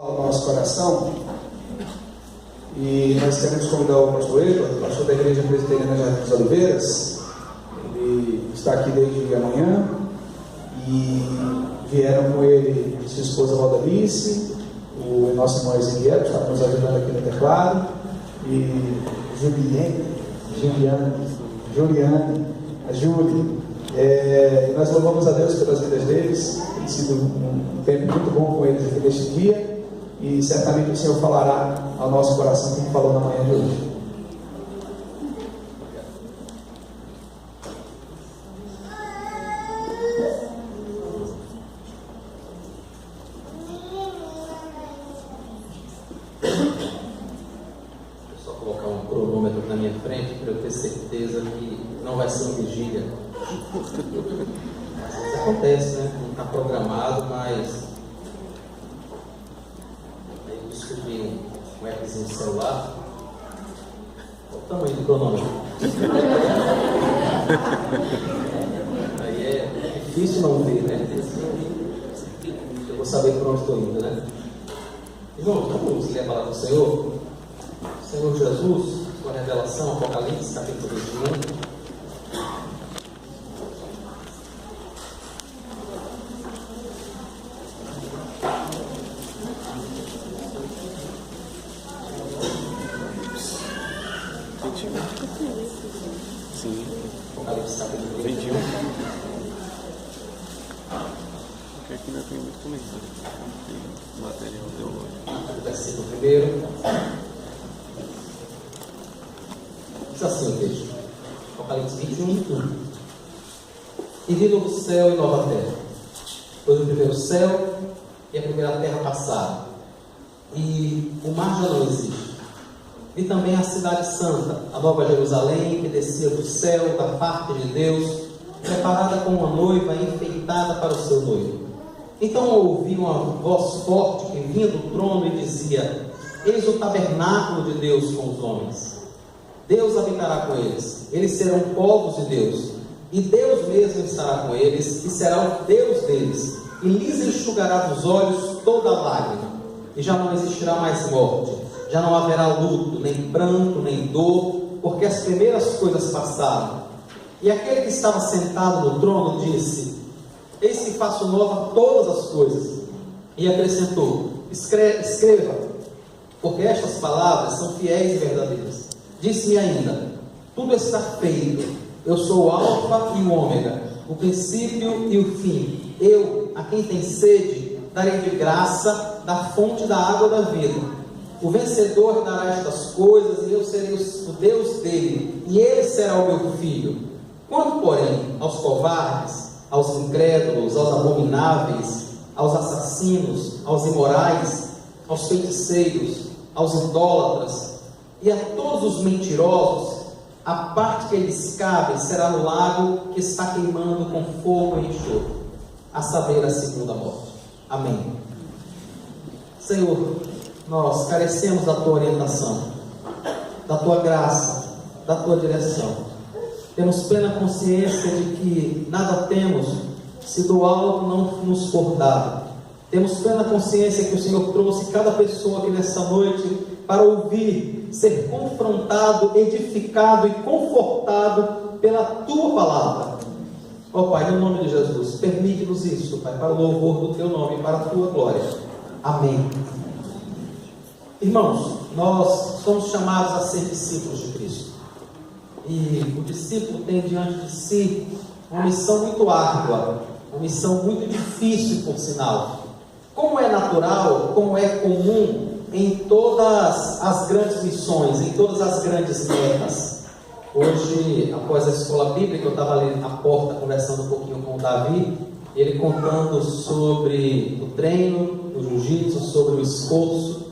ao nosso coração, e nós queremos convidar o pastor Edward, pastor da Igreja Presbiteriana Jardim das Oliveiras. Ele está aqui desde amanhã e vieram com ele sua esposa Valdalice, o nosso irmão Ezequiel, que está nos ajudando aqui no teclado, e Juliane, a Júlia. Nós louvamos a Deus pelas vidas deles. Tem sido um tempo muito bom com eles aqui neste dia, e certamente o Senhor falará ao nosso coração como falou na manhã de hoje. Vou só colocar um cronômetro na minha frente para eu ter certeza que não vai ser uma vigília. Às vezes acontece, né? Não está programado, mas aí eu descobri um appzinho no celular. Olha o tamanho do cronômetro. Aí é difícil não ver, né? Eu vou saber por onde estou indo, né? Irmãos, vamos ler a palavra do Senhor? Senhor Jesus, sua revelação, Apocalipse, capítulo 21. Sim. Apocalipse capítulo 21. Porque aqui não tem muito comentário. Tem material teológico. Versículo 1. Diz assim o texto. Apocalipse 21, 1. E vi novo céu e nova terra, pois o primeiro céu e a primeira terra passaram, e o mar já não existe. Vi também a cidade santa, a nova Jerusalém, que descia do céu, da parte de Deus, preparada como uma noiva enfeitada para o seu noivo. Então ouvi uma voz forte que vinha do trono e dizia: Eis o tabernáculo de Deus com os homens. Deus habitará com eles, eles serão povos de Deus, e Deus mesmo estará com eles, e será o Deus deles, e lhes enxugará dos olhos toda lágrima, e já não existirá mais morte, já não haverá luto, nem pranto, nem dor, porque as primeiras coisas passaram. E aquele que estava sentado no trono disse: Eis que faço nova todas as coisas. E acrescentou: Escreva, porque estas palavras são fiéis e verdadeiras. Disse-me ainda: Tudo está feito. Eu sou o Alfa e o Ômega, o princípio e o fim. Eu, a quem tem sede, darei de graça da fonte da água da vida. O vencedor dará estas coisas, e eu serei o Deus dele, e ele será o meu filho. Quanto, porém, aos covardes, aos incrédulos, aos abomináveis, aos assassinos, aos imorais, aos feiticeiros, aos idólatras e a todos os mentirosos, a parte que eles cabem será no lago que está queimando com fogo e enxofre, a saber, a segunda morte. Amém. Senhor, nós carecemos da Tua orientação, da Tua graça, da Tua direção. Temos plena consciência de que nada temos se do alto não nos for dado. Temos plena consciência que o Senhor trouxe cada pessoa aqui nessa noite para ouvir, ser confrontado, edificado e confortado pela Tua palavra. Ó Pai, no nome de Jesus, permite-nos isso, Pai, para o louvor do Teu nome e para a Tua glória. Amém. Irmãos, nós somos chamados a ser discípulos de Cristo. E o discípulo tem diante de si uma missão muito árdua, uma missão muito difícil, por sinal. Como é natural, como é comum em todas as grandes missões, em todas as grandes metas. Hoje, após a escola bíblica, eu estava ali na porta conversando um pouquinho com o Davi, ele contando sobre o treino, o jiu-jitsu, sobre o esforço,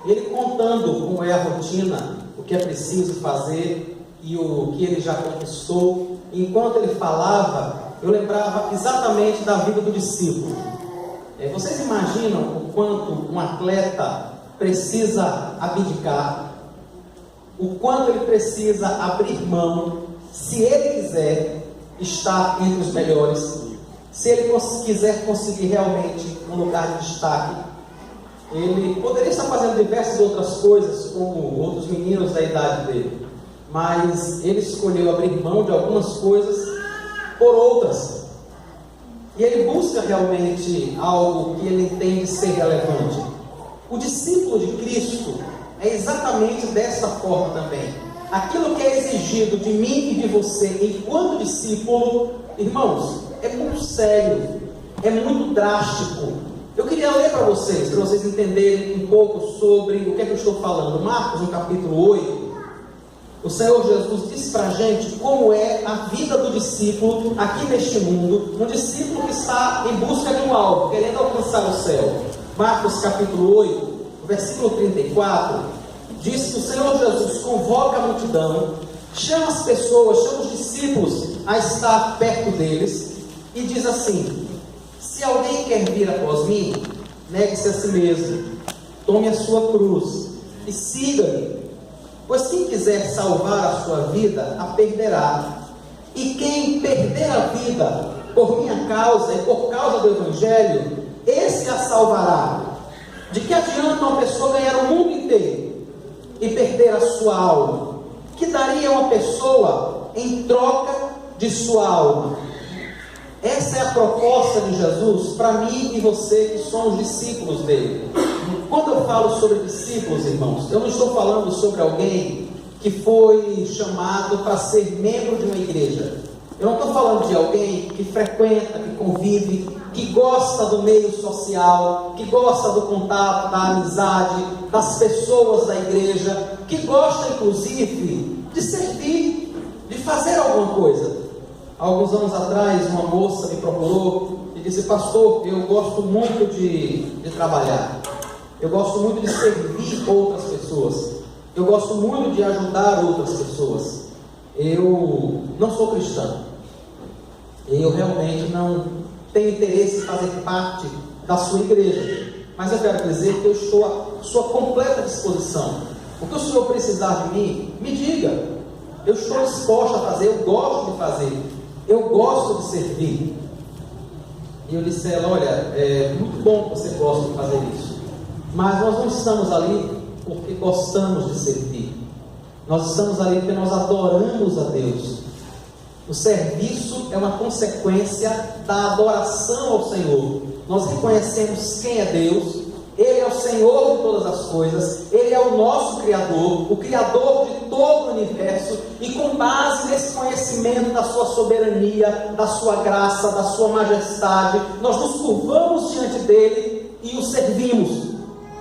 e ele contando como é a rotina, o que é preciso fazer e o que ele já conquistou. E enquanto ele falava, eu lembrava exatamente da vida do discípulo. Vocês imaginam o quanto um atleta precisa abdicar, o quanto ele precisa abrir mão, se ele quiser estar entre os melhores, se ele quiser conseguir realmente um lugar de destaque. ele poderia estar fazendo diversas outras coisas, como outros meninos da idade dele, mas ele escolheu abrir mão de algumas coisas por outras. E ele busca realmente algo que ele entende ser relevante. O discípulo de Cristo é exatamente dessa forma também. Aquilo que é exigido de mim e de você enquanto discípulo, irmãos, é muito sério, é muito drástico. Eu queria ler para vocês entenderem um pouco sobre o que é que eu estou falando. Marcos, no capítulo 8, o Senhor Jesus disse para a gente como é a vida do discípulo aqui neste mundo, um discípulo que está em busca de um alvo, querendo alcançar o céu. Marcos capítulo 8, versículo 34, diz que o Senhor Jesus convoca a multidão, chama as pessoas, chama os discípulos a estar perto deles e diz assim: se alguém quer vir após mim, negue-se a si mesmo, tome a sua cruz e siga-me. Pois quem quiser salvar a sua vida, a perderá. E quem perder a vida por minha causa e por causa do Evangelho, esse a salvará. De que adianta uma pessoa ganhar o mundo inteiro e perder a sua alma? Que daria uma pessoa em troca de sua alma? Essa é a proposta de Jesus para mim e você que somos discípulos dele. Quando eu falo sobre discípulos, irmãos, eu não estou falando sobre alguém que foi chamado para ser membro de uma igreja. Eu não estou falando de alguém que frequenta, que convive, que gosta do meio social, que gosta do contato, da amizade, das pessoas da igreja, que gosta inclusive de servir, de fazer alguma coisa. Há alguns anos atrás, uma moça me procurou e disse: pastor, eu gosto muito de trabalhar, eu gosto muito de servir outras pessoas, eu gosto muito de ajudar outras pessoas. Eu não sou cristão, eu realmente não tenho interesse em fazer parte da sua igreja, mas eu quero dizer que eu estou à sua completa disposição. O que o senhor precisar de mim, me diga, eu estou disposto a fazer, eu gosto de fazer, eu gosto de servir. E eu disse a ela: olha, é muito bom que você gosta de fazer isso, mas nós não estamos ali porque gostamos de servir, nós estamos ali porque nós adoramos a Deus. O serviço é uma consequência da adoração ao Senhor. Nós reconhecemos quem é Deus, Ele é o Senhor de todas as coisas, Ele é o nosso Criador, o Criador de todo o universo, e com base nesse conhecimento da sua soberania, da sua graça, da sua majestade, nós nos curvamos diante dele e o servimos.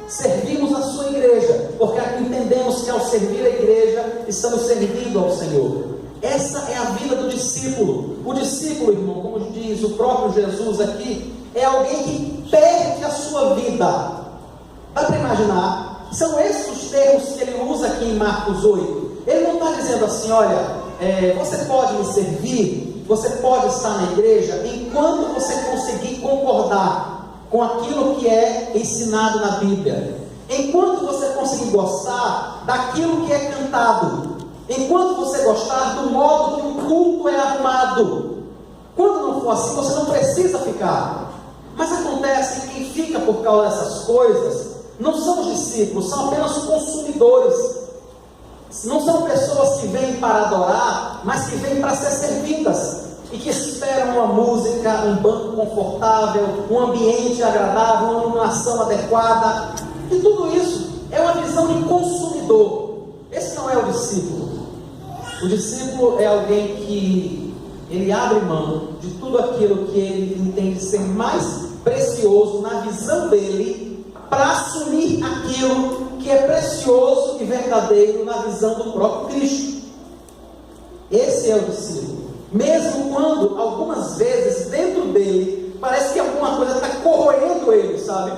Servimos a sua igreja, porque entendemos que ao servir a igreja, estamos servindo ao Senhor. Essa é a vida do discípulo. O discípulo, irmão, como diz o próprio Jesus aqui, é alguém que perde a sua vida. Dá para imaginar? São esses os termos que ele usa aqui em Marcos 8. Ele não está dizendo assim: olha, você pode me servir, você pode estar na igreja, enquanto você conseguir concordar com aquilo que é ensinado na Bíblia, enquanto você conseguir gostar daquilo que é cantado, enquanto você gostar do modo que o culto é arrumado. Quando não for assim, você não precisa ficar. Mas acontece que quem fica por causa dessas coisas não são os discípulos, são apenas consumidores. Não são pessoas que vêm para adorar, mas que vêm para ser servidas, e que esperam uma música, um banco confortável, um ambiente agradável, uma iluminação adequada. E tudo isso é uma visão de consumidor. Esse não é o discípulo. O discípulo é alguém que ele abre mão de tudo aquilo que ele entende ser mais precioso na visão dele, para assumir aquilo que é precioso e verdadeiro na visão do próprio Cristo. Esse é o discípulo. Mesmo quando, algumas vezes, dentro dele, parece que alguma coisa está corroendo ele, sabe?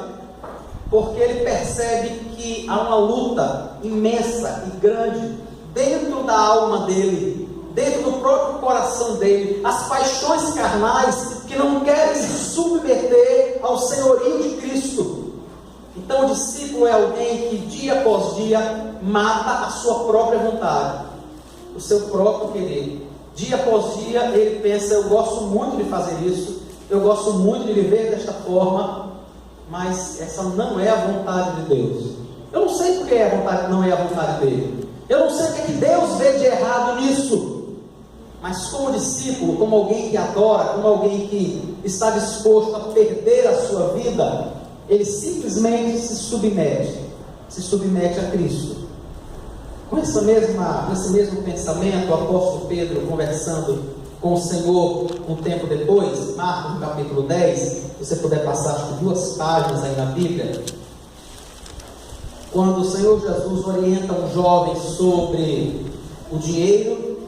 Porque ele percebe que há uma luta imensa e grande dentro da alma dele, dentro do próprio coração dele, as paixões carnais que não querem se submeter ao senhorio de Cristo. Então o discípulo é alguém que dia após dia mata a sua própria vontade, o seu próprio querer. Dia após dia ele pensa: eu gosto muito de fazer isso, eu gosto muito de viver desta forma, mas essa não é a vontade de Deus. Eu não sei porque não é a vontade dele. Eu não sei o que Deus vê de errado nisso. Mas como discípulo, como alguém que adora, como alguém que está disposto a perder a sua vida, ele simplesmente se submete a Cristo. Com esse mesmo pensamento, o apóstolo Pedro, conversando com o Senhor um tempo depois, Marcos no capítulo 10, se você puder passar acho que 2 páginas aí na Bíblia, quando o Senhor Jesus orienta um jovem sobre o dinheiro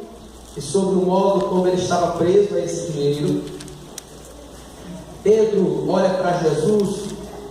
e sobre o modo como ele estava preso a esse dinheiro, Pedro olha para Jesus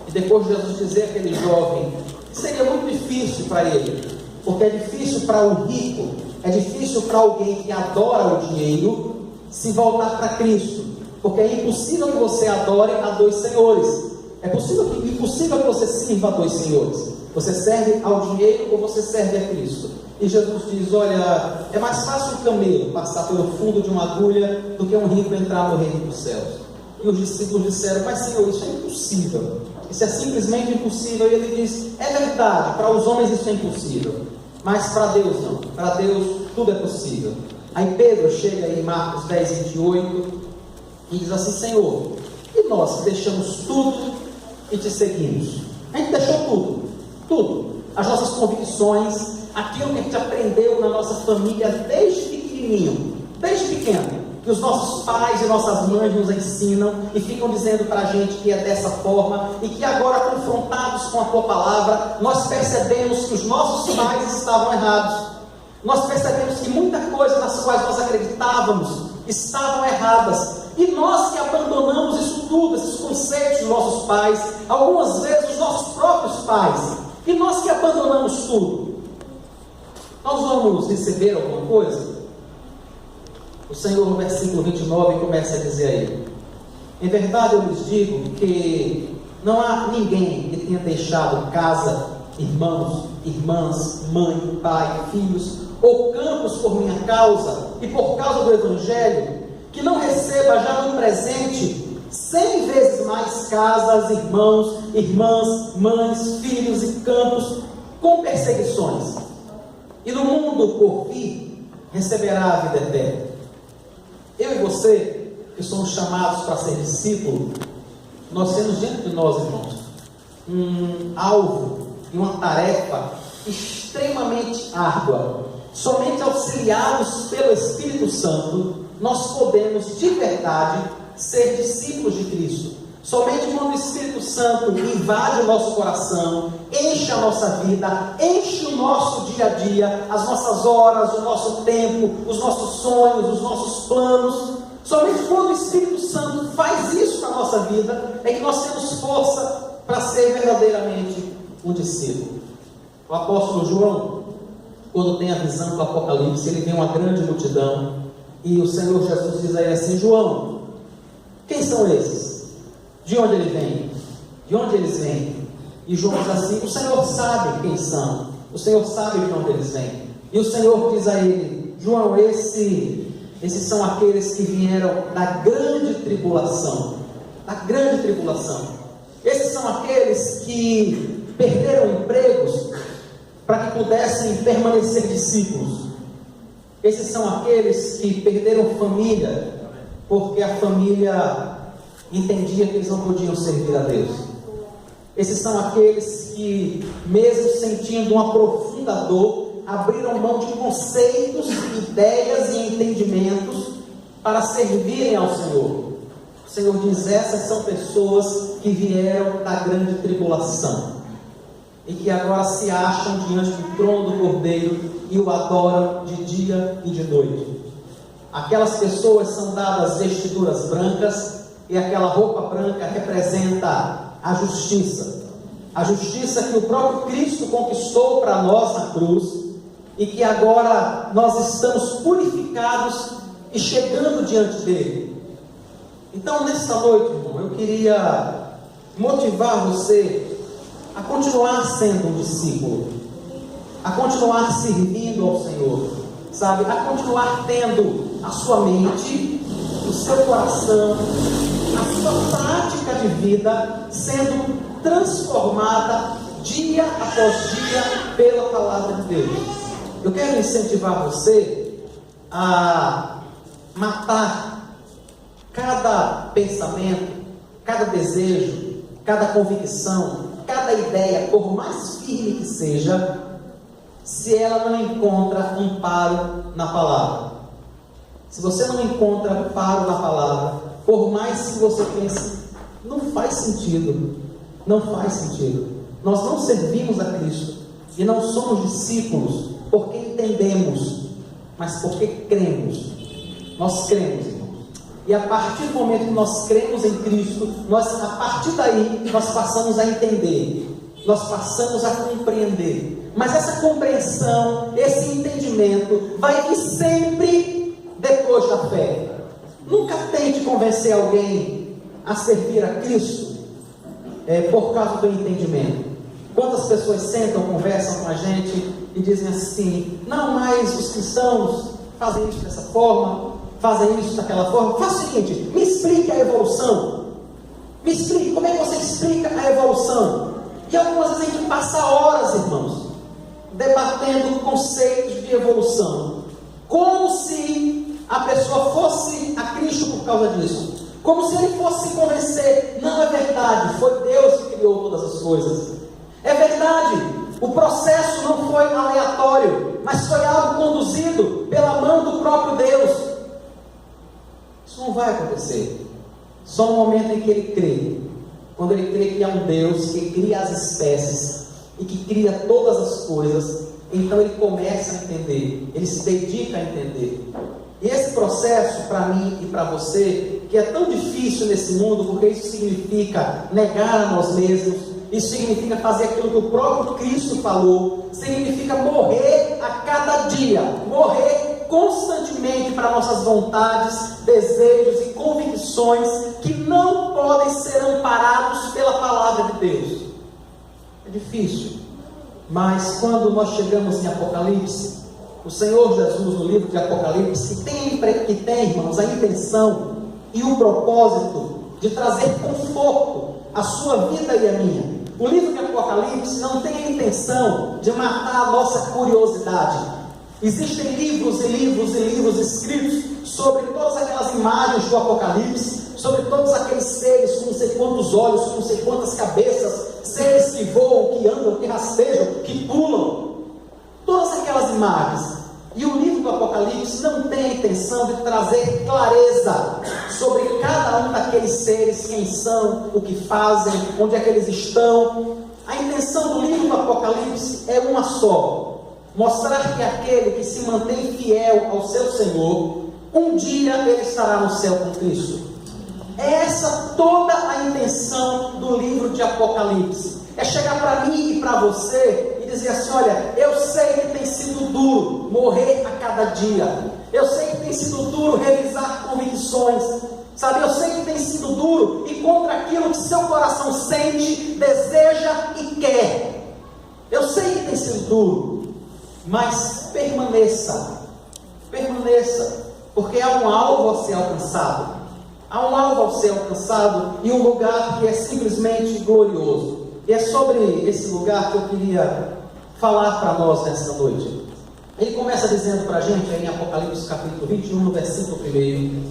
e depois de Jesus dizer àquele jovem que seria muito difícil para ele, porque é difícil para o rico, é difícil para alguém que adora o dinheiro se voltar para Cristo, porque é impossível que você adore a 2 senhores, impossível que você sirva a 2 senhores, você serve ao dinheiro ou você serve a Cristo. E Jesus diz, olha, é mais fácil um camelo passar pelo fundo de uma agulha do que um rico entrar no reino dos céus. E os discípulos disseram, mas Senhor, isso é impossível, isso é simplesmente impossível. E ele diz, é verdade, para os homens isso é impossível, mas para Deus não, para Deus tudo é possível. Aí Pedro chega em Marcos 10, 28 e diz assim, Senhor, e nós deixamos tudo e te seguimos? A gente deixou tudo, as nossas convicções, aquilo que a gente aprendeu na nossa família desde pequenininho, desde pequeno, que os nossos pais e nossas mães nos ensinam e ficam dizendo para a gente que é dessa forma, e que agora, confrontados com a tua palavra, nós percebemos que os nossos pais estavam errados. Nós percebemos que muita coisa nas quais nós acreditávamos estavam erradas, e nós que abandonamos isso tudo, esses conceitos dos nossos pais, algumas vezes os nossos próprios pais, e nós que abandonamos tudo, nós vamos receber alguma coisa? O Senhor, no versículo 29, começa a dizer aí, em verdade eu lhes digo que não há ninguém que tenha deixado casa, irmãos, irmãs, mãe, pai, filhos ou campos por minha causa e por causa do Evangelho, que não receba já no presente 100 vezes mais casas, irmãos, irmãs, mães, filhos e campos com perseguições, e no mundo por vir receberá a vida eterna. Eu e você, que somos chamados para ser discípulo, nós temos diante de nós, irmãos, um alvo e uma tarefa extremamente árdua. Somente auxiliados pelo Espírito Santo, nós podemos de verdade ser discípulos de Cristo. Somente quando o Espírito Santo invade o nosso coração, enche a nossa vida, enche o nosso dia a dia, as nossas horas, o nosso tempo, os nossos sonhos, os nossos planos. Somente quando o Espírito Santo faz isso na nossa vida, é que nós temos força para ser verdadeiramente um discípulo. O apóstolo João, quando tem a visão do Apocalipse, ele vê uma grande multidão, e o Senhor Jesus diz a ele assim, João, quem são esses? De onde ele vem? De onde eles vêm? E João diz assim, o Senhor sabe quem são, o Senhor sabe de onde eles vêm. E o Senhor diz a ele, João, esses são aqueles que vieram da grande tribulação, esses são aqueles que perderam empregos para que pudessem permanecer discípulos, esses são aqueles que perderam família, porque a família entendia que eles não podiam servir a Deus. Esses são aqueles que, mesmo sentindo uma profunda dor, abriram mão de conceitos, ideias e entendimentos para servirem ao Senhor. O Senhor diz, essas são pessoas que vieram da grande tribulação e que agora se acham diante do trono do Cordeiro e o adoram de dia e de noite. Aquelas pessoas são dadas vestiduras brancas, e aquela roupa branca representa a justiça que o próprio Cristo conquistou para nós na cruz, e que agora nós estamos purificados e chegando diante dele. Então, nesta noite, irmão, eu queria motivar você a continuar sendo um discípulo, a continuar servindo ao Senhor, sabe? A continuar tendo a sua mente, o seu coração, a sua prática de vida sendo transformada dia após dia pela palavra de Deus. Eu quero incentivar você a matar cada pensamento, cada desejo, cada convicção, cada ideia, por mais firme que seja, se ela não encontra amparo na palavra. Se você não encontra amparo na palavra, por mais que você pense, não faz sentido. Não faz sentido. Nós não servimos a Cristo e não somos discípulos porque entendemos, mas porque cremos. Nós cremos, irmãos. E a partir do momento que nós cremos em Cristo, a partir daí, nós passamos a entender, nós passamos a compreender. Mas essa compreensão, esse entendimento, vai vir sempre depois da fé. Nunca tente convencer alguém a servir a Cristo por causa do entendimento. Quantas pessoas sentam, conversam com a gente e dizem assim: não, mas os cristãos fazem isso dessa forma, fazem isso daquela forma. Faz o seguinte, me explique a evolução. Me explique, como é que você explica a evolução? E algumas vezes a gente passa horas, irmãos, debatendo conceitos de evolução, como se a pessoa fosse a Cristo por causa disso. Como se ele fosse se convencer. Não é verdade, foi Deus que criou todas as coisas. É verdade, o processo não foi aleatório, mas foi algo conduzido pela mão do próprio Deus. Isso não vai acontecer. Só no momento em que ele crê. Quando ele crê que há um Deus que cria as espécies e que cria todas as coisas, então ele começa a entender, ele se dedica a entender. E esse processo, para mim e para você, que é tão difícil nesse mundo, porque isso significa negar a nós mesmos, isso significa fazer aquilo que o próprio Cristo falou, significa morrer a cada dia, morrer constantemente para nossas vontades, desejos e convicções que não podem ser amparados pela palavra de Deus. É difícil, mas quando nós chegamos em Apocalipse, o Senhor Jesus, no livro de Apocalipse, que tem, irmãos, a intenção e o propósito de trazer conforto à sua vida e à minha. O livro de Apocalipse não tem a intenção de matar a nossa curiosidade. Existem livros e livros e livros escritos sobre todas aquelas imagens do Apocalipse, sobre todos aqueles seres com não sei quantos olhos, com não sei quantas cabeças, seres que voam, que andam, que rastejam, que pulam. Todas aquelas imagens. E o livro do Apocalipse não tem a intenção de trazer clareza sobre cada um daqueles seres, quem são, o que fazem, onde é que eles estão. A intenção do livro do Apocalipse é uma só: mostrar que aquele que se mantém fiel ao seu Senhor, um dia ele estará no céu com Cristo. É essa toda a intenção do livro de Apocalipse. É chegar para mim e para você e dizer assim: olha, eu sei que tem sido duro morrer a cada dia. Eu sei que tem sido duro realizar convicções. Sabe, eu sei que tem sido duro ir contra aquilo que seu coração sente, deseja e quer. Eu sei que tem sido duro, mas permaneça, porque há um alvo a ser alcançado. Há um alvo a ser alcançado e um lugar que é simplesmente glorioso. E é sobre esse lugar que eu queria falar para nós nessa noite. Ele começa dizendo para a gente, em Apocalipse capítulo 21, no versículo 1,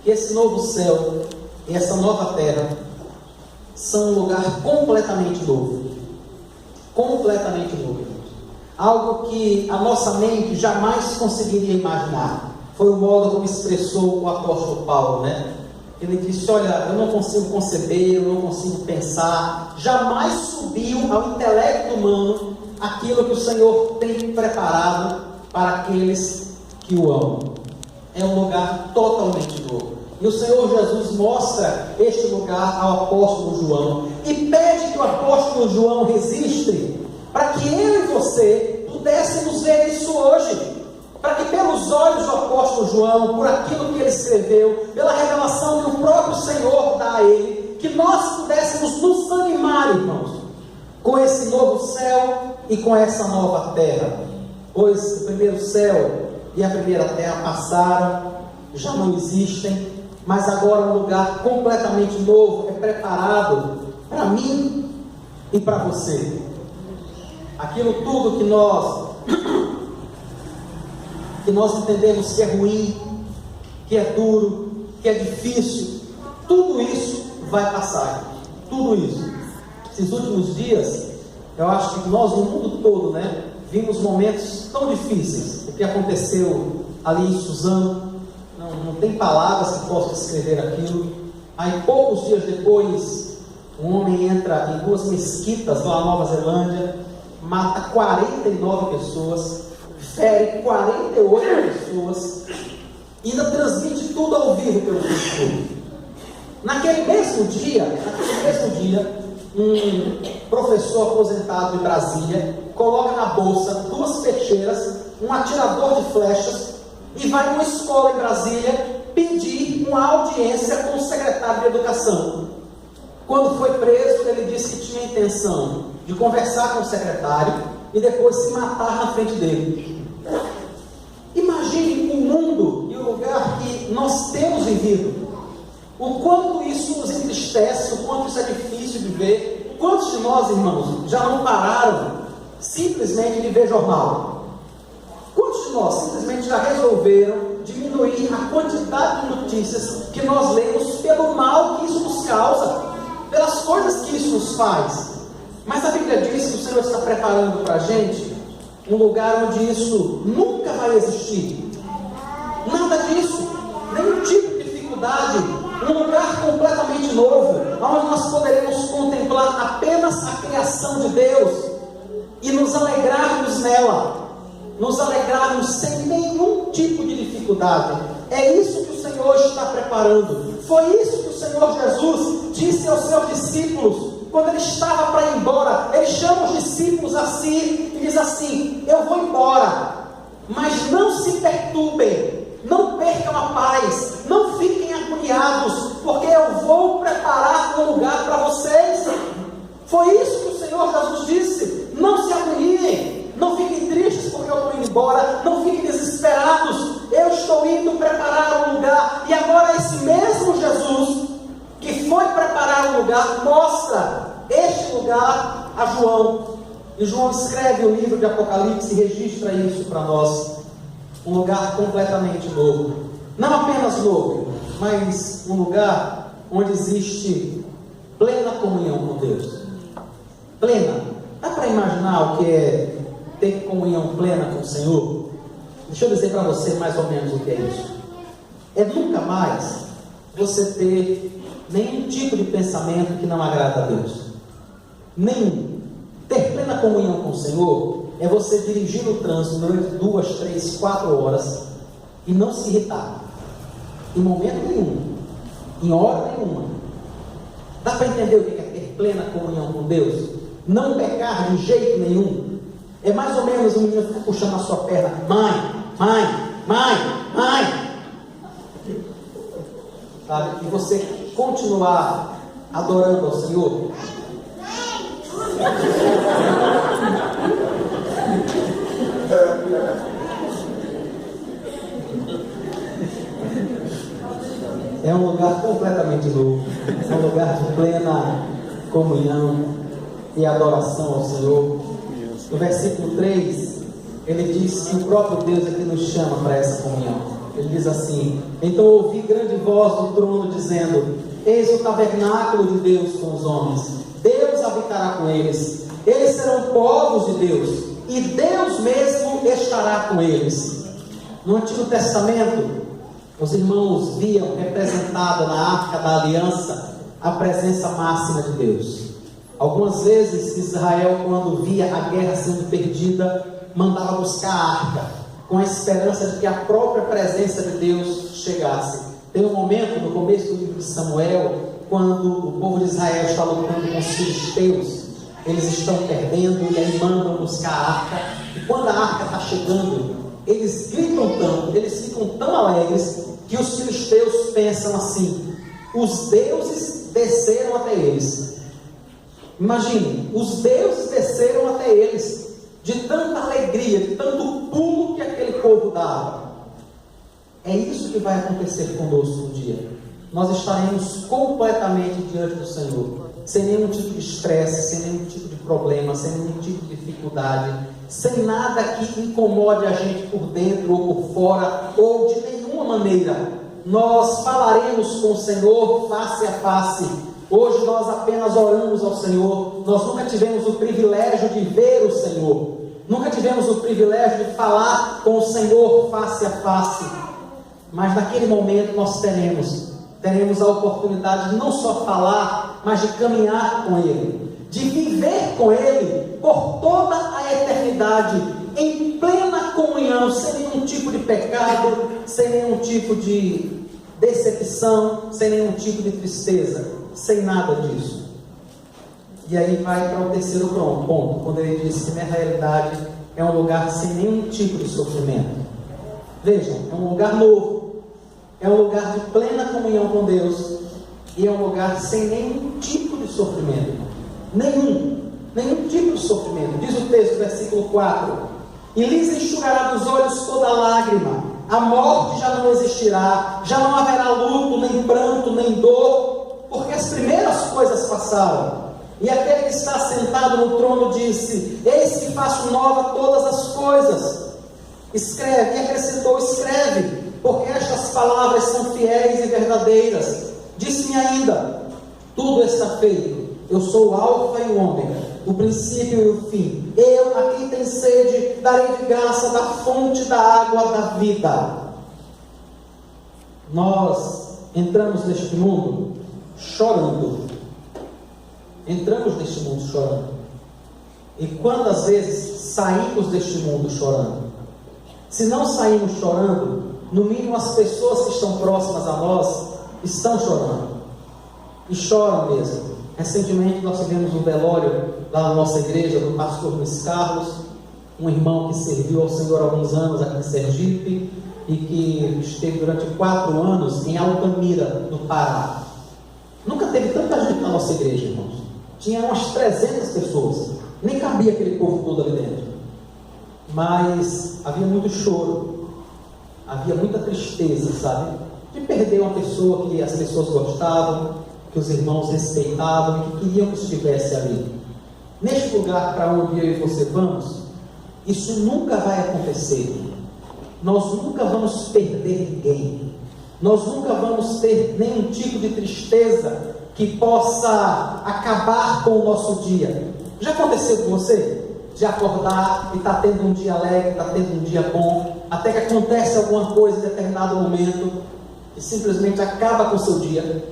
que esse novo céu e essa nova terra são um lugar completamente novo. Completamente novo. Algo que a nossa mente jamais conseguiria imaginar. Foi o modo como expressou o apóstolo Paulo, né? Ele disse: olha, eu não consigo conceber, eu não consigo pensar, jamais subiu ao intelecto humano aquilo que o Senhor tem preparado para aqueles que o amam. É um lugar totalmente novo. E o Senhor Jesus mostra este lugar ao apóstolo João e pede que o apóstolo João registre, para que eu e você pudéssemos ver isso hoje, para que pelos olhos do apóstolo João, por aquilo que ele escreveu, pela revelação que o próprio Senhor dá a ele, que nós pudéssemos nos animar, irmãos, com esse novo céu e com essa nova terra. pois o primeiro céu e a primeira terra passaram, já não existem, mas agora um lugar completamente novo é preparado para mim e para você. Aquilo tudo que nós entendemos que é ruim, que é duro, que é difícil, tudo isso vai passar. Tudo isso. Esses últimos dias, eu acho que nós no mundo todo, vimos momentos tão difíceis. O que aconteceu ali em Suzano, não tem palavras que possam descrever aquilo. Aí poucos dias depois, um homem entra em 2 mesquitas lá na Nova Zelândia, mata 49 pessoas, fere 48 pessoas, e ainda transmite tudo ao vivo pelo Facebook. Naquele mesmo dia, um professor aposentado de Brasília coloca na bolsa 2 peixeiras, um atirador de flechas, e vai numa escola em Brasília pedir uma audiência com o secretário de Educação. Quando foi preso, ele disse que tinha a intenção de conversar com o secretário e depois se matar na frente dele. Imagine o mundo e o lugar que nós temos vivido. O quanto isso nos entristece, o quanto isso é difícil de ver. Quantos de nós, irmãos, já não pararam simplesmente de ver jornal? Quantos de nós simplesmente já resolveram diminuir a quantidade de notícias que nós lemos pelo mal que isso nos causa, pelas coisas que isso nos faz? Mas a Bíblia diz que o Senhor está preparando para a gente um lugar onde isso nunca vai existir. Nada disso, nenhum tipo de dificuldade, um lugar completamente novo, onde nós poderemos contemplar apenas a criação de Deus e nos alegrarmos nela, nos alegrarmos sem nenhum tipo de dificuldade. É isso que o Senhor está preparando. Foi isso que o Senhor Jesus disse aos seus discípulos quando ele estava para ir embora. Ele chama os discípulos assim e diz assim: eu vou embora, mas não se perturbem, não percam a paz, não fiquem agoniados, porque eu vou preparar um lugar para vocês. Foi isso que o Senhor Jesus disse. Não se agoniem, não fiquem tristes porque eu estou indo embora, não fiquem desesperados, eu estou indo preparar um lugar. E agora esse mesmo Jesus que foi preparar um lugar mostra este lugar a João, e João escreve o livro de Apocalipse e registra isso para nós. Um lugar completamente novo, não apenas novo, mas um lugar onde existe plena comunhão com Deus. Plena. Dá para imaginar o que é ter comunhão plena com o Senhor? Deixa eu dizer para você mais ou menos o que é isso. É nunca mais você ter nenhum tipo de pensamento que não agrada a Deus. Nenhum. Ter plena comunhão com o Senhor é você dirigir no trânsito durante 2, 3, 4 horas e não se irritar. Em momento nenhum. Em hora nenhuma. Dá para entender o que é ter plena comunhão com Deus? Não pecar de jeito nenhum. É mais ou menos o menino ficar puxando a sua perna: mãe, mãe, mãe, mãe. Sabe? E você continuar adorando ao Senhor. É um lugar completamente novo. É um lugar de plena comunhão e adoração ao Senhor. No versículo 3, ele diz que o próprio Deus é que nos chama para essa comunhão. Ele diz assim: então ouvi grande voz do trono dizendo: eis o tabernáculo de Deus com os homens, Deus habitará com eles, eles serão povos de Deus, e Deus mesmo estará com eles. No Antigo Testamento, os irmãos viam representada na Arca da Aliança a presença máxima de Deus. Algumas vezes Israel, quando via a guerra sendo perdida, mandava buscar a arca, com a esperança de que a própria presença de Deus chegasse. Tem um momento no começo do livro de Samuel, quando o povo de Israel está lutando com os filisteus, eles estão perdendo e aí mandam buscar a arca, e quando a arca está chegando, eles gritam tanto, eles ficam tão alegres, que os filisteus pensam assim: os deuses desceram até eles. Imagine, os deuses desceram até eles. de tanta alegria, de tanto pulo que aquele povo dava. É isso que vai acontecer conosco um dia. Nós estaremos completamente diante do Senhor, sem nenhum tipo de estresse, sem nenhum tipo de problema, sem nenhum tipo de dificuldade, sem nada que incomode a gente por dentro ou por fora, ou de nenhuma maneira. Nós falaremos com o Senhor face a face. Hoje nós apenas oramos ao Senhor. Nós nunca tivemos o privilégio de ver o Senhor, nunca tivemos o privilégio de falar com o Senhor face a face, mas naquele momento nós teremos a oportunidade de não só falar, mas de caminhar com Ele, de viver com Ele por toda a eternidade, em plena comunhão, sem nenhum tipo de pecado, sem nenhum tipo de decepção, sem nenhum tipo de tristeza, sem nada disso. E aí vai para o terceiro ponto, quando ele diz que minha realidade é um lugar sem nenhum tipo de sofrimento. Vejam, é um lugar novo, é um lugar de plena comunhão com Deus, e é um lugar sem nenhum tipo de sofrimento. Nenhum tipo de sofrimento. Diz o texto, versículo 4: e lhes enxugará dos olhos toda lágrima, a morte já não existirá, já não haverá luto, nem pranto, nem dor, porque as primeiras coisas passaram. E aquele que está sentado no trono disse: eis que faço nova todas as coisas. Escreve, e acrescentou: escreve, porque estas palavras são fiéis e verdadeiras. Disse-me ainda: tudo está feito. Eu sou o Alfa e o Ômega, o princípio e o fim. Eu, a quem tem sede, darei de graça da fonte da água da vida. Nós entramos neste mundo chorando. Entramos neste mundo chorando. E quantas vezes saímos deste mundo chorando? Se não saímos chorando, no mínimo as pessoas que estão próximas a nós estão chorando. E choram mesmo. Recentemente nós tivemos um velório lá na nossa igreja do pastor Luiz Carlos, um irmão que serviu ao Senhor há alguns anos aqui em Sergipe e que esteve durante 4 anos em Altamira, no Pará. Nunca teve tanta gente na nossa igreja, irmãos. Tinha umas 300 pessoas, nem cabia aquele povo todo ali dentro. Mas havia muito choro, havia muita tristeza, sabe? De perder uma pessoa que as pessoas gostavam, que os irmãos respeitavam e que queriam que estivesse ali. Neste lugar para onde eu e você vamos, isso nunca vai acontecer. Nós nunca vamos perder ninguém. Nós nunca vamos ter nenhum tipo de tristeza que possa acabar com o nosso dia. Já aconteceu com você? De acordar e está tendo um dia alegre, está tendo um dia bom, até que acontece alguma coisa em determinado momento que simplesmente acaba com o seu dia.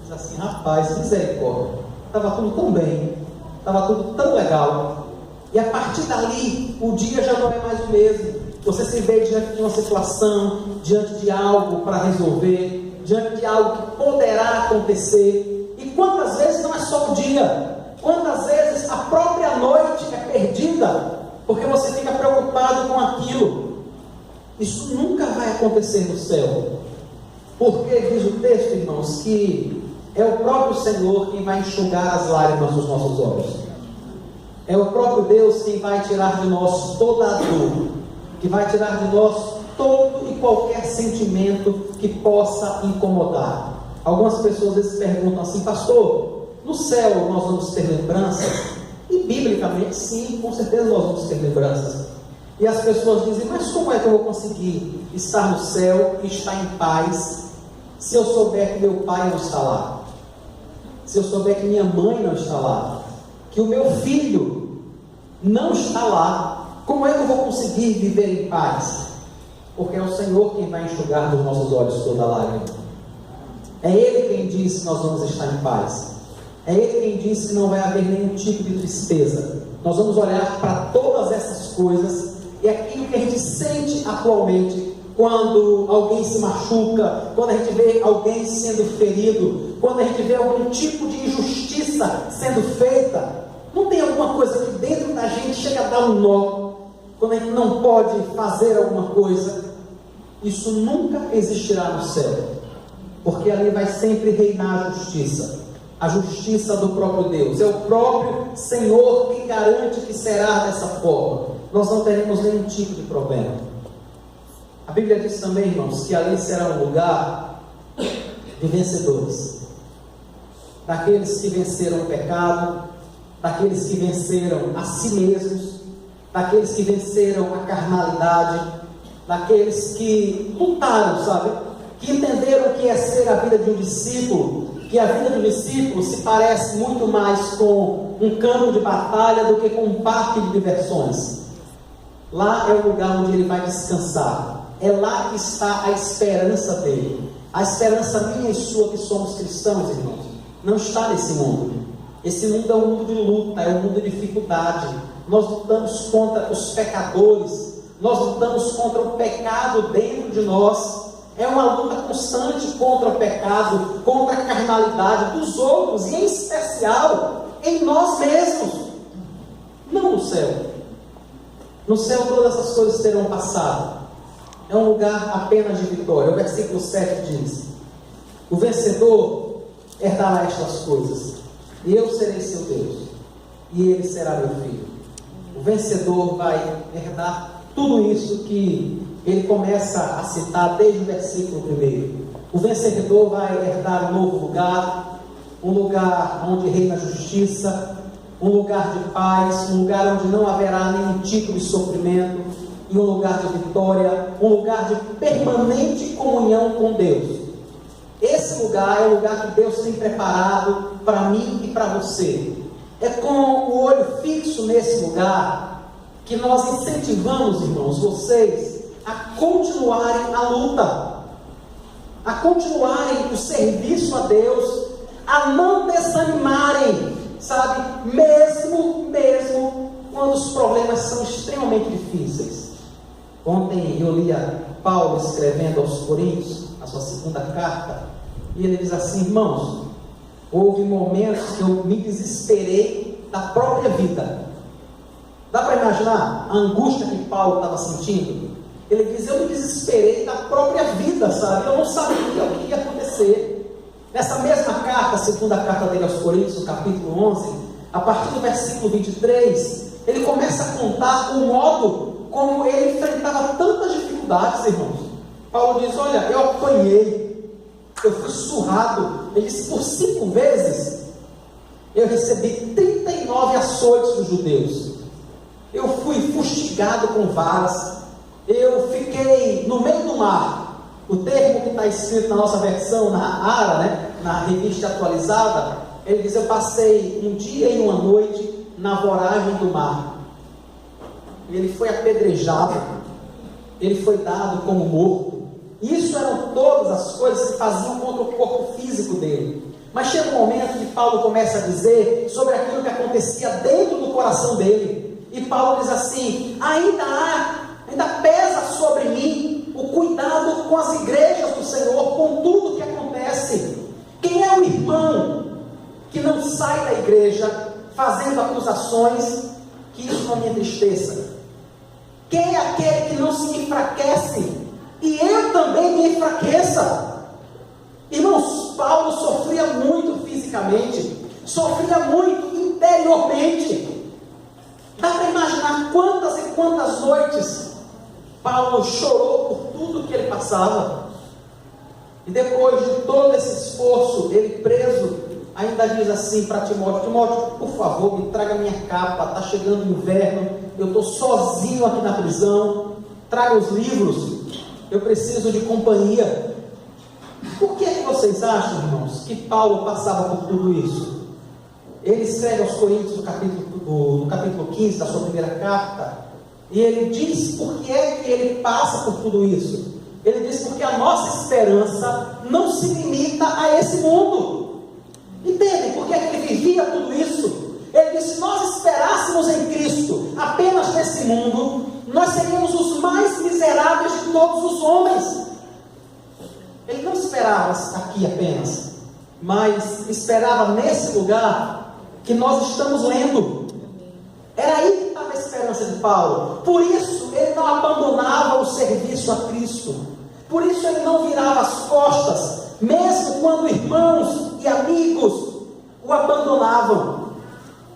Diz assim: rapaz, misericórdia, estava tudo tão bem, estava tudo tão legal, e a partir dali o dia já não é mais o mesmo. Você se vê diante de uma situação, diante de algo para resolver, diante de algo que poderá acontecer. E quantas vezes não é só o dia, quantas vezes a própria noite é perdida, porque você fica preocupado com aquilo. Isso nunca vai acontecer no céu, porque diz o texto, irmãos, que é o próprio Senhor quem vai enxugar as lágrimas dos nossos olhos. É o próprio Deus quem vai tirar de nós toda a dor, que vai tirar de nós todo e qualquer sentimento que possa incomodar. Algumas pessoas às vezes perguntam assim: pastor, no céu nós vamos ter lembranças? E biblicamente sim, com certeza nós vamos ter lembranças. E as pessoas dizem: mas como é que eu vou conseguir estar no céu e estar em paz se eu souber que meu pai não está lá, se eu souber que minha mãe não está lá, que o meu filho não está lá? Como é que eu vou conseguir viver em paz? Porque é o Senhor quem vai enxugar dos nossos olhos toda a lágrima. É Ele quem diz que nós vamos estar em paz. É Ele quem diz que não vai haver nenhum tipo de tristeza. Nós vamos olhar para todas essas coisas e aquilo que a gente sente atualmente, quando alguém se machuca, quando a gente vê alguém sendo ferido, quando a gente vê algum tipo de injustiça sendo feita, não tem alguma coisa que dentro da gente chega a dar um nó, quando a gente não pode fazer alguma coisa? Isso nunca existirá no céu, porque ali vai sempre reinar a justiça. a justiça do próprio Deus. É o próprio Senhor que garante que será dessa forma. Nós não teremos nenhum tipo de problema. A Bíblia diz também, irmãos, que ali será um lugar de vencedores. Daqueles que venceram o pecado, daqueles que venceram a si mesmos, daqueles que venceram a carnalidade, daqueles que lutaram, sabe? Que entenderam o que é ser a vida de um discípulo, que a vida do discípulo se parece muito mais com um campo de batalha do que com um parque de diversões. Lá é o lugar onde ele vai descansar. É lá que está a esperança dele. A esperança minha e sua que somos cristãos, irmãos, não está nesse mundo. Esse mundo é um mundo de luta, é um mundo de dificuldade. Nós lutamos contra os pecadores, nós lutamos contra o pecado dentro de nós. É uma luta constante contra o pecado, contra a carnalidade dos outros, e em especial em nós mesmos. Não no céu. No céu todas essas coisas terão passado. É um lugar apenas de vitória. O versículo 7 diz: o vencedor herdará estas coisas, e eu serei seu Deus, e ele será meu filho. O vencedor vai herdar tudo isso que ele começa a citar desde o versículo 1. O vencedor vai herdar um novo lugar, um lugar onde reina a justiça, um lugar de paz, um lugar onde não haverá nenhum tipo de sofrimento, e um lugar de vitória, um lugar de permanente comunhão com Deus. Esse lugar é o lugar que Deus tem preparado para mim e para você. É com o olho fixo nesse lugar que nós incentivamos, irmãos, vocês a continuarem a luta, a continuarem o serviço a Deus, a não desanimarem, sabe, mesmo quando os problemas são extremamente difíceis. Ontem eu lia Paulo escrevendo aos Coríntios, a sua segunda carta, e ele diz assim: irmãos, houve momentos que eu me desesperei da própria vida. Dá para imaginar a angústia que Paulo estava sentindo? Ele diz: eu me desesperei da própria vida, sabe? Eu não sabia o que ia acontecer. Nessa mesma carta, a segunda carta dele aos Coríntios, no capítulo 11, a partir do versículo 23, ele começa a contar o modo como ele enfrentava tantas dificuldades, irmãos. Paulo diz: olha, eu apanhei, eu fui surrado. Ele disse: por 5 vezes eu recebi 39 açoites dos judeus. Eu fui fustigado com varas. Eu fiquei no meio do mar. O termo que está escrito na nossa versão, na ARA, né, na revista atualizada, ele diz: eu passei um dia e uma noite na voragem do mar. Ele foi apedrejado, ele foi dado como morto. Isso eram todas as coisas que faziam contra o corpo físico dele. Mas chega um momento que Paulo começa a dizer sobre aquilo que acontecia dentro do coração dele. E Paulo diz assim: ainda pesa sobre mim o cuidado com as igrejas do Senhor, com tudo que acontece. Quem é o irmão que não sai da igreja fazendo acusações que isso não me entristeça? Quem é aquele que não se enfraquece? E eu também me enfraqueça. Irmãos, Paulo sofria muito fisicamente, sofria muito interiormente. Dá para imaginar quantas e quantas noites Paulo chorou por tudo que ele passava. E depois de todo esse esforço, ele preso, ainda diz assim para Timóteo: Timóteo, por favor, me traga minha capa, está chegando o inverno, eu estou sozinho aqui na prisão, traga os livros, eu preciso de companhia. Por que vocês acham, irmãos, que Paulo passava por tudo isso? Ele escreve aos Coríntios no capítulo 15 da sua primeira carta, e ele diz por que é que ele passa por tudo isso. Ele diz: porque a nossa esperança não se limita a esse mundo. Entendem por que é que ele vivia tudo isso? Ele diz: se nós esperássemos em Cristo apenas nesse mundo, nós seríamos os mais miseráveis de todos os homens. Ele não esperava aqui apenas, mas esperava nesse lugar que nós estamos lendo. Era aí que estava a esperança de Paulo. Por isso ele não abandonava o serviço a Cristo. Por isso ele não virava as costas, mesmo quando irmãos e amigos o abandonavam.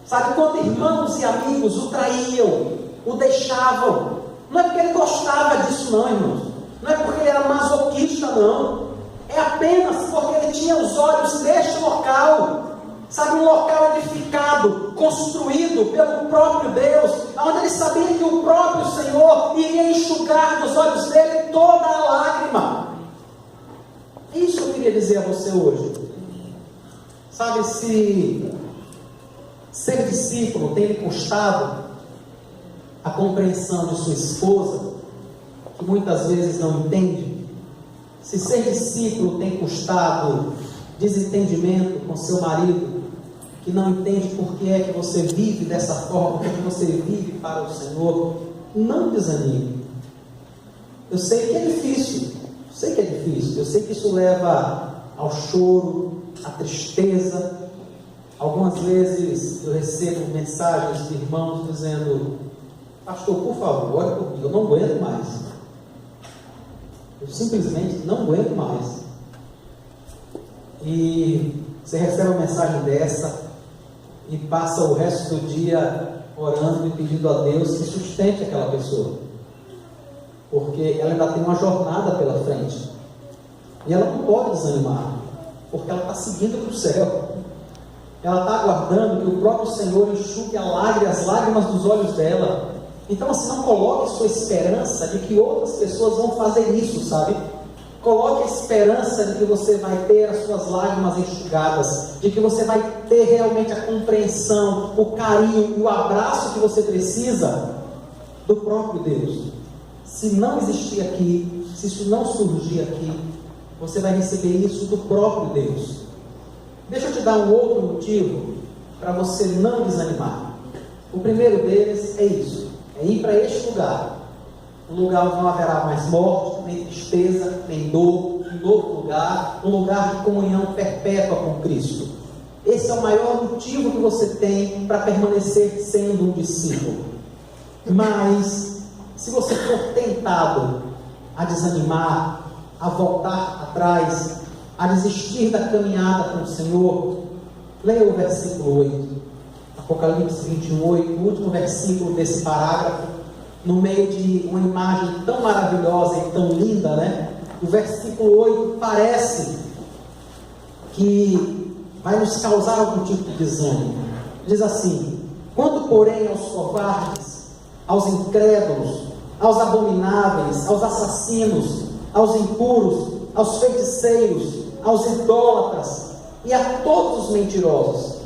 Sabe, quando irmãos e amigos o traíam, o deixavam, não é porque ele gostava disso não, irmãos. Não é porque ele era masoquista, não. É apenas porque ele tinha os olhos neste local. Sabe, um local edificado, construído pelo próprio Deus, onde ele sabia que o próprio Senhor iria enxugar dos olhos dele toda a lágrima. Isso eu queria dizer a você hoje. Sabe, se ser discípulo tem lhe custado a compreensão de sua esposa, que muitas vezes não entende, se ser discípulo tem custado desentendimento com seu marido, que não entende por que é que você vive dessa forma, por que você vive para o Senhor, não desanime. Eu sei que é difícil, eu sei que isso leva ao choro, à tristeza. Algumas vezes eu recebo mensagens de irmãos dizendo: pastor, por favor, ore por mim, eu não aguento mais. Eu simplesmente não aguento mais. E você recebe uma mensagem dessa e passa o resto do dia orando e pedindo a Deus que sustente aquela pessoa, porque ela ainda tem uma jornada pela frente e ela não pode desanimar, porque ela está seguindo para o céu. Ela está aguardando que o próprio Senhor enxugue as lágrimas dos olhos dela. Então, assim, não coloque sua esperança de que outras pessoas vão fazer isso, sabe? Coloque a esperança de que você vai ter as suas lágrimas enxugadas, de que você vai ter realmente a compreensão, o carinho e o abraço que você precisa do próprio Deus. Se não existir aqui, se isso não surgir aqui, você vai receber isso do próprio Deus. Deixa eu te dar um outro motivo para você não desanimar. O primeiro deles é isso: é ir para este lugar, um lugar onde não haverá mais morte, nem tristeza, nem dor, um novo lugar, um lugar de comunhão perpétua com Cristo. Esse é o maior motivo que você tem para permanecer sendo um discípulo. Mas, se você for tentado a desanimar, a voltar atrás, a desistir da caminhada com o Senhor, leia o versículo 8, Apocalipse 21:8, o último versículo desse parágrafo, no meio de uma imagem tão maravilhosa e tão linda, né? O versículo 8 parece que vai nos causar algum tipo de desânimo. Diz assim: quanto porém aos covardes, aos incrédulos, aos abomináveis, aos assassinos, aos impuros, aos feiticeiros, aos idólatras e a todos os mentirosos,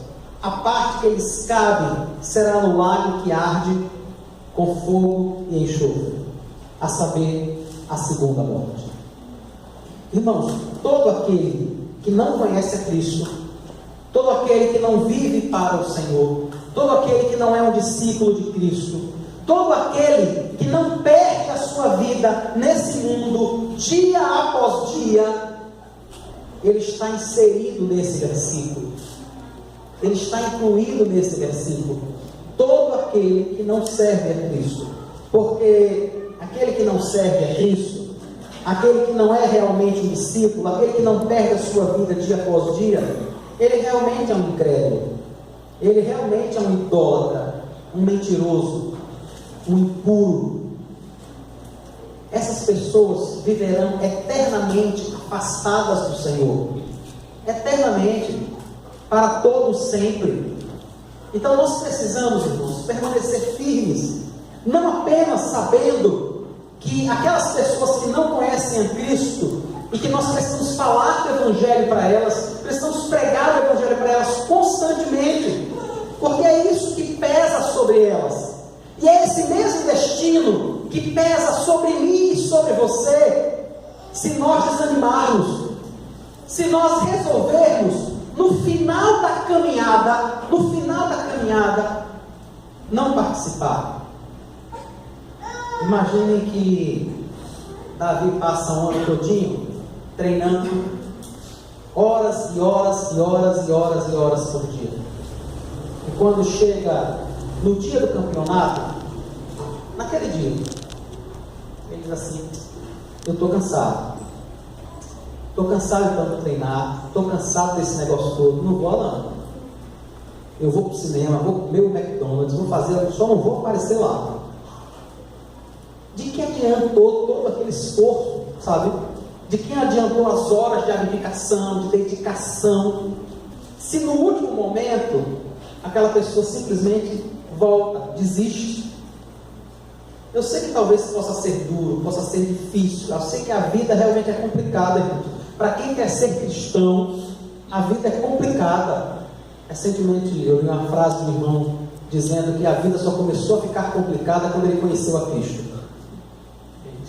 a parte que eles cabem será no lago que arde com fogo e enxofre, a saber, a segunda morte. Irmãos, todo aquele que não conhece a Cristo, todo aquele que não vive para o Senhor, todo aquele que não é um discípulo de Cristo, todo aquele que não perde a sua vida nesse mundo, dia após dia, ele está inserido nesse versículo, ele está incluído nesse versículo. Todo aquele que não serve a Cristo, porque aquele que não serve a Cristo, aquele que não é realmente um discípulo, aquele que não perde a sua vida dia após dia, ele realmente é um incrédulo, ele realmente é um idólatra, um mentiroso, um impuro. Essas pessoas viverão eternamente afastadas do Senhor, eternamente, para todos sempre. Então nós precisamos, irmãos, permanecer firmes, não apenas sabendo que aquelas pessoas que não conhecem a Cristo e que nós precisamos falar do Evangelho para elas, precisamos pregar o Evangelho para elas constantemente, porque é isso que pesa sobre elas, e é esse mesmo destino que pesa sobre mim e sobre você, se nós desanimarmos, se nós resolvermos no final da caminhada, não participar. Imaginem que Davi passa um ano todinho treinando horas e horas e horas e horas e horas por dia. E quando chega no dia do campeonato, naquele dia, ele diz assim: eu estou cansado. Estou cansado de tanto treinar, estou cansado desse negócio todo, não vou não. eu vou para o cinema, vou comer o McDonald's, vou fazer, só não vou aparecer lá. De que adiantou todo aquele esforço, sabe? De que adiantou as horas de abdicação, de dedicação, se no último momento aquela pessoa simplesmente volta, desiste? Eu sei que talvez possa ser duro, possa ser difícil, eu sei que a vida realmente é complicada, gente. Para quem quer ser cristão, a vida é complicada. Recentemente eu li uma frase de um irmão dizendo que a vida só começou a ficar complicada quando ele conheceu a Cristo.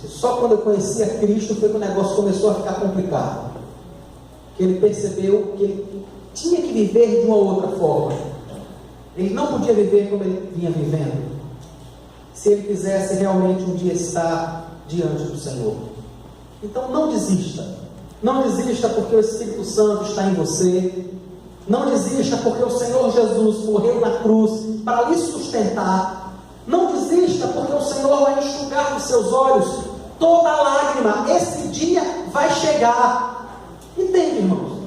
Só quando eu conheci a Cristo foi que o negócio começou a ficar complicado. Que ele percebeu que ele tinha que viver de uma outra forma. Ele não podia viver como ele vinha vivendo, se ele quisesse realmente um dia estar diante do Senhor. Então não desista. Não desista porque o Espírito Santo está em você. Não desista porque o Senhor Jesus morreu na cruz para lhe sustentar. Não desista porque o Senhor vai enxugar dos seus olhos toda lágrima. Esse dia vai chegar. Entende, irmãos?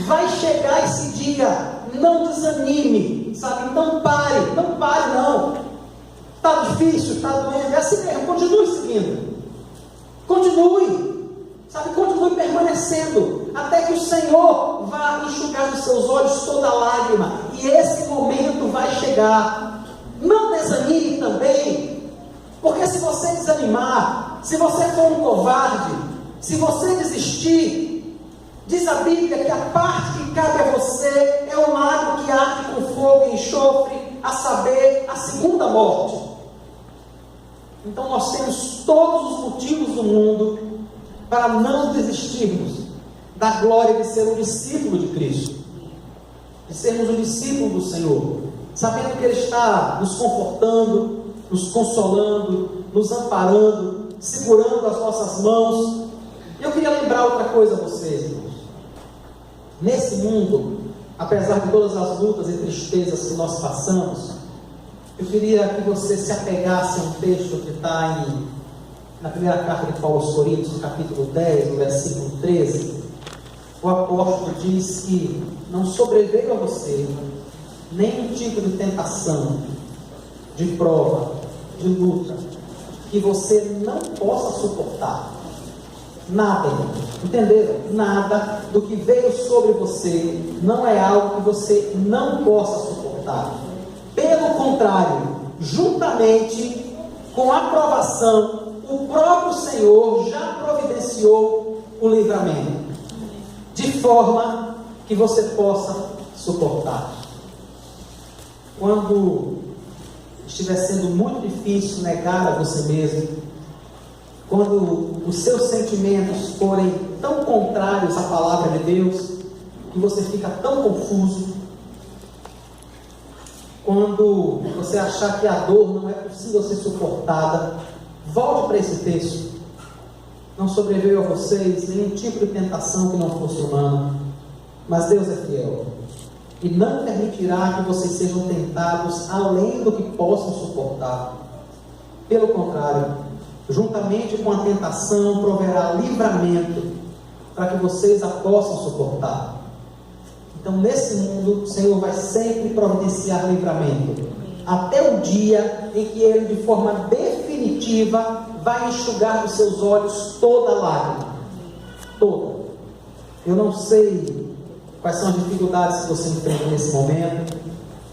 Vai chegar esse dia. Não desanime, sabe? Não pare não. Está difícil, está doendo, é assim mesmo. Continue seguindo. Continue, sabe? Continue permanecendo até que o Senhor vá enxugar dos seus olhos toda lágrima. E esse momento vai chegar. Não desanime também, porque se você desanimar, se você for um covarde, se você desistir, diz a Bíblia que a parte que cabe a você é um lago que arde com fogo e enxofre, a saber, a segunda morte. Então nós temos todos os motivos do mundo para não desistirmos da glória de ser um discípulo de Cristo, de sermos um discípulo do Senhor, sabendo que Ele está nos confortando, nos consolando, nos amparando, segurando as nossas mãos. Eu queria lembrar outra coisa a vocês, irmãos. Nesse mundo, apesar de todas as lutas e tristezas que nós passamos, eu queria que você se apegasse a um texto que está na primeira carta de Paulo aos Coríntios, no capítulo 10, no versículo 13. O apóstolo diz que não sobreveio a você nenhum tipo de tentação, de prova, de luta, que você não possa suportar. Nada, entenderam? Nada do que veio sobre você não é algo que você não possa suportar. Pelo contrário, juntamente com a aprovação, o próprio Senhor já providenciou o livramento, de forma que você possa suportar. Quando estiver sendo muito difícil negar a você mesmo, quando os seus sentimentos forem tão contrários à palavra de Deus, que você fica tão confuso, quando você achar que a dor não é possível ser suportada, volte para esse texto. Não sobreveio a vocês nenhum tipo de tentação que não fosse humana, mas Deus é fiel e não permitirá que vocês sejam tentados além do que possam suportar. Pelo contrário, juntamente com a tentação proverá livramento para que vocês a possam suportar. Então, nesse mundo, o Senhor vai sempre providenciar livramento, até o dia em que Ele, de forma definitiva, vai enxugar dos seus olhos toda lágrima. Toda. Eu não sei quais são as dificuldades que você enfrenta nesse momento,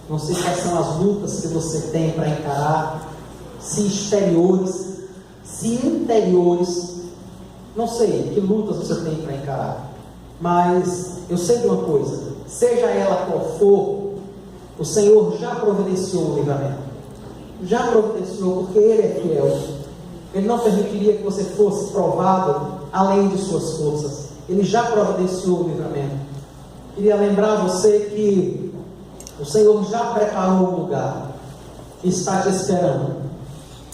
não sei quais são as lutas que você tem para encarar, se exteriores, se interiores, não sei que lutas você tem para encarar, mas eu sei de uma coisa: seja ela qual for, o Senhor já providenciou o livramento, já providenciou, porque Ele é fiel. Ele não permitiria que você fosse provado além de suas forças. Ele já providenciou o livramento. Queria lembrar você que o Senhor já preparou um lugar que está te esperando,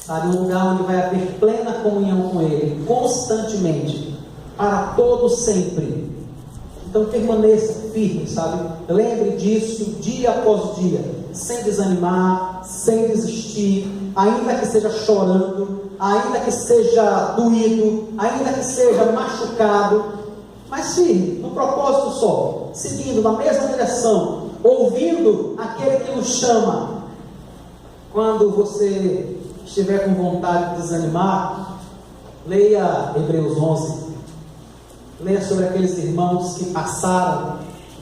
sabe? Um lugar onde vai haver plena comunhão com Ele, constantemente, para todo sempre. Então permaneça firme, sabe? Lembre disso dia após dia, sem desanimar, sem desistir, ainda que seja chorando, ainda que seja doído, ainda que seja machucado, mas firme, no propósito só, seguindo na mesma direção, ouvindo aquele que nos chama. Quando você estiver com vontade de desanimar, leia Hebreus 11. Leia sobre aqueles irmãos que passaram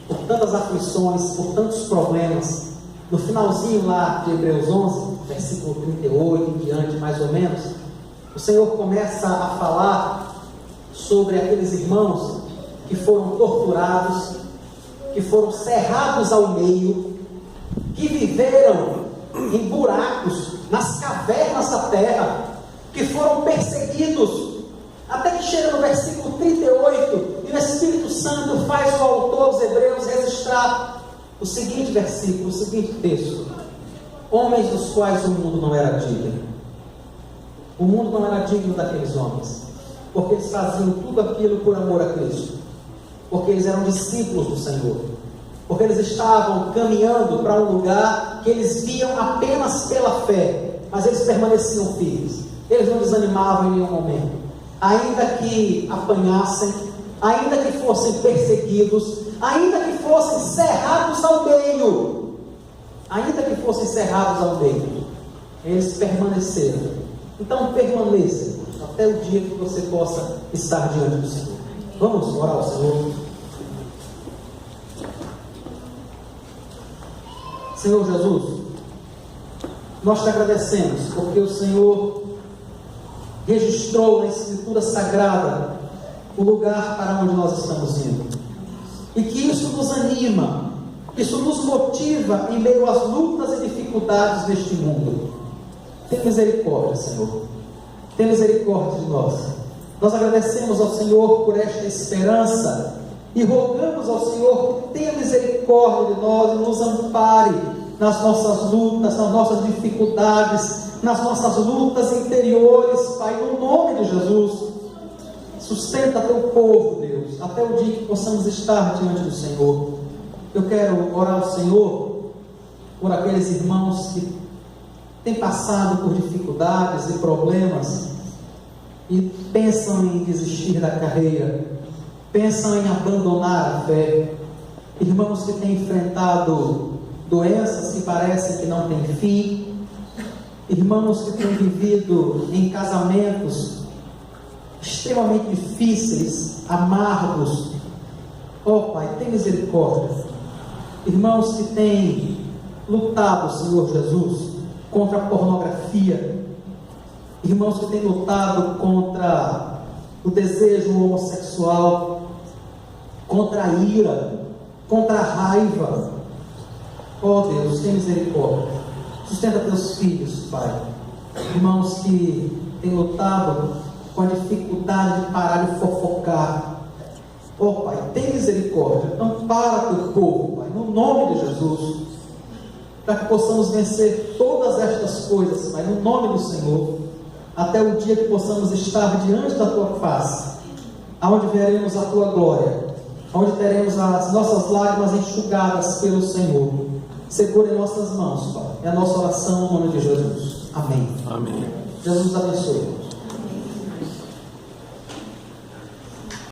por tantas aflições, por tantos problemas. No finalzinho lá de Hebreus 11, versículo 38 em diante, mais ou menos, o Senhor começa a falar sobre aqueles irmãos que foram torturados, que foram cerrados ao meio, que viveram em buracos, nas cavernas da terra, que foram perseguidos, até que chega no versículo 38, e o Espírito Santo faz o autor dos Hebreus registrar o seguinte versículo, o seguinte texto: homens dos quais o mundo não era digno. O mundo não era digno daqueles homens, porque eles faziam tudo aquilo por amor a Cristo, porque eles eram discípulos do Senhor, porque eles estavam caminhando para um lugar que eles viam apenas pela fé, mas eles permaneciam firmes, eles não desanimavam em nenhum momento, ainda que apanhassem, ainda que fossem perseguidos, ainda que fossem cerrados ao meio, eles permaneceram. Então permaneça até o dia que você possa estar diante do Senhor. Vamos orar ao Senhor. Senhor Jesus, nós te agradecemos porque o Senhor registrou na Escritura Sagrada o lugar para onde nós estamos indo, e que isso nos anima, isso nos motiva em meio às lutas e dificuldades deste mundo. Tem misericórdia, Senhor, tem misericórdia de nós. Nós agradecemos ao Senhor por esta esperança e rogamos ao Senhor que tenha misericórdia de nós e nos ampare nas nossas lutas, nas nossas dificuldades, nas nossas lutas interiores, Pai, no nome de Jesus. Sustenta teu povo, Deus, até o dia que possamos estar diante do Senhor. Eu quero orar ao Senhor por aqueles irmãos que têm passado por dificuldades e problemas e pensam em desistir da carreira, pensam em abandonar a fé. Irmãos que têm enfrentado doenças que parecem que não têm fim, irmãos que têm vivido em casamentos extremamente difíceis, amargos. Oh Pai, tem misericórdia. Irmãos que têm lutado, Senhor Jesus, contra a pornografia, irmãos que têm lutado contra o desejo homossexual, contra a ira, contra a raiva. Oh Deus, tem misericórdia. Sustenta teus filhos, Pai. Irmãos que têm lutado com a dificuldade de parar de fofocar. Oh Pai, tem misericórdia. Ampara teu povo, Pai, no nome de Jesus, para que possamos vencer todas estas coisas, Pai, no nome do Senhor, até o dia que possamos estar diante da tua face, aonde veremos a tua glória, onde teremos as nossas lágrimas enxugadas pelo Senhor. Segura em nossas mãos, Pai. É a nossa oração no nome de Jesus. Amém. Amém. Jesus abençoe.